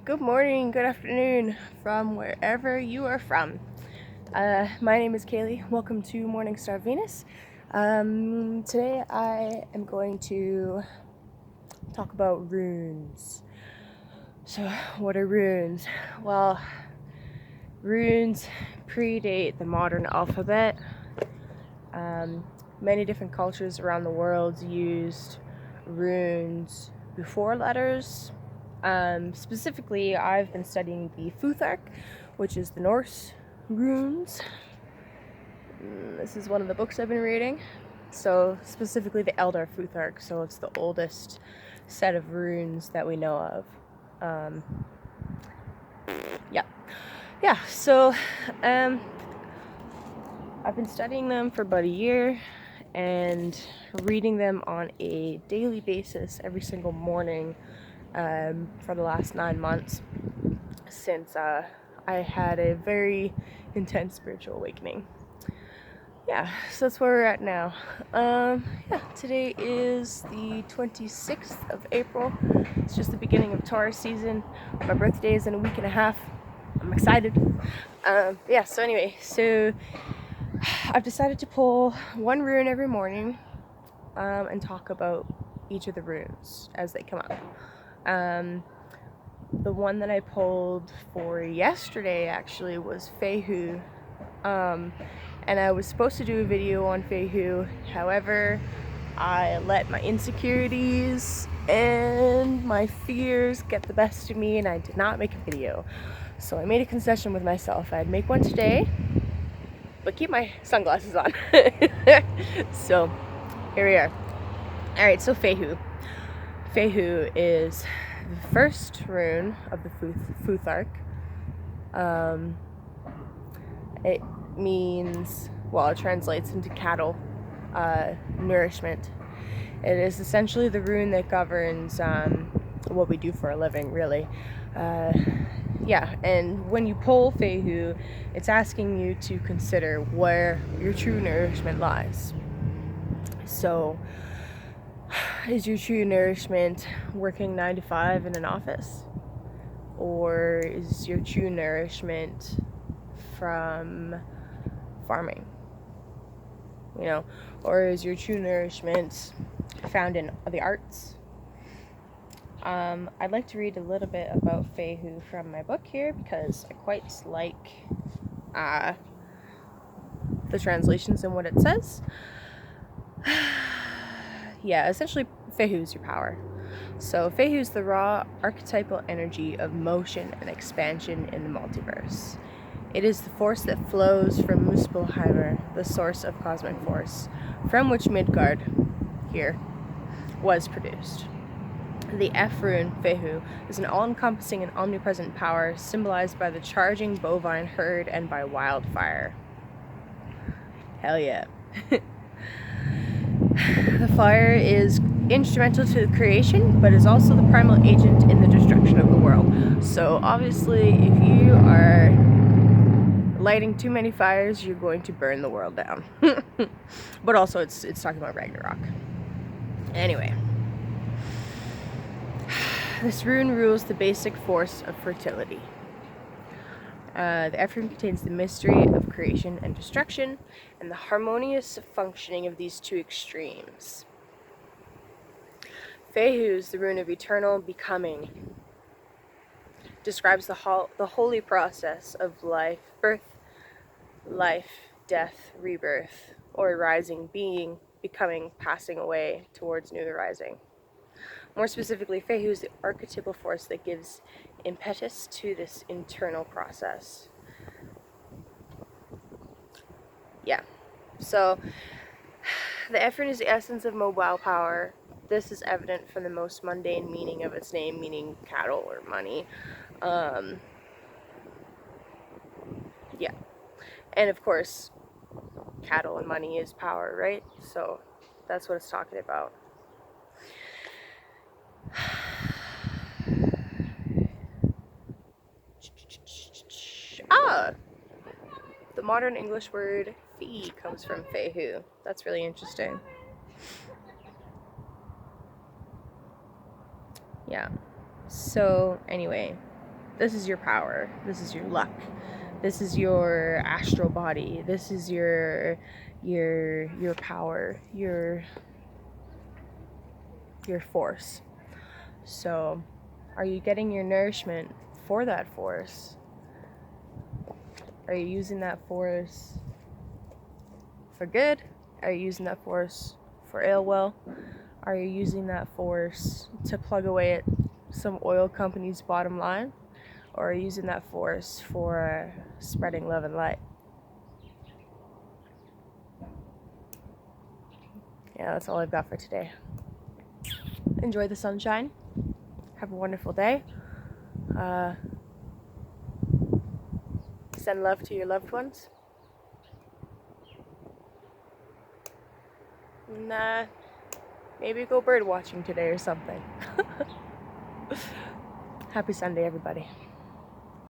good morning, good afternoon from wherever you are from. My name is Kaylee. Welcome to Morningstar Venus. Today I am going to talk about runes. So, what are runes? Well, runes predate the modern alphabet. Many different cultures around the world used runes before letters. Specifically, I've been studying the Futhark, which is the Norse runes. This is one of the books I've been reading. So, specifically the Eldar Futhark, so it's the oldest set of runes that we know of. So I've been studying them for about a year and reading them on a daily basis every single morning for the last 9 months since I had a very intense spiritual awakening. So that's where we're at now. Today is the 26th of April. It's just the beginning of Taurus season. My birthday is in a week and a half. I'm excited. So I've decided to pull one rune every morning and talk about each of the runes as they come up. The one that I pulled for yesterday actually was Fehu. And I was supposed to do a video on Fehu. However, I let my insecurities and my fears get the best of me and I did not make a video. So I made a concession with myself. I'd make one today, but keep my sunglasses on. So here we are. Alright, so Fehu. Fehu is the first rune of the Futhark. It means, well, it translates into cattle, nourishment. It is essentially the rune that governs what we do for a living, really. And when you pull Fehu, it's asking you to consider where your true nourishment lies. So, is your true nourishment working 9 to 5 in an office? Or is your true nourishment from farming? Or is your true nourishment found in the arts? I'd like to read a little bit about Fehu from my book here because I quite like the translations and what it says. Essentially Fehu is your power. So Fehu is the raw archetypal energy of motion and expansion in the multiverse. It is the force that flows from Muspelheimer, the source of cosmic force, from which Midgard, here, was produced. The F rune, Fehu, is an all-encompassing and omnipresent power symbolized by the charging bovine herd and by wildfire. Hell yeah. The fire is instrumental to the creation, but is also the primal agent in the destruction of the world. So obviously, if you are lighting too many fires, you're going to burn the world down. But also, it's talking about Ragnarok. Anyway. This rune rules the basic force of fertility. The F rune contains the mystery of creation and destruction, and the harmonious functioning of these two extremes. Fehu is the rune of eternal becoming. Describes the holy process of life, birth, life, death, rebirth, or rising, being, becoming, passing away towards new rising. More specifically, Fehu is the archetypal force that gives impetus to this internal process. So the F rune is the essence of mobile power. This is evident from the most mundane meaning of its name, meaning cattle or money. And of course, cattle and money is power, right? So that's what it's talking about. The modern English word fee comes from Fehu. That's really interesting. So anyway, This is your power. This is your luck. This is your astral body. This is your power, your force. So, are you getting your nourishment for that force? Are you using that force for good? Are you using that force for ill will? Are you using that force to plug away at some oil company's bottom line? Or are you using that force for spreading love and light? Yeah, that's all I've got for today. Enjoy the sunshine. Have a wonderful day. Send love to your loved ones. Nah, maybe go bird watching today or something. Happy Sunday, everybody.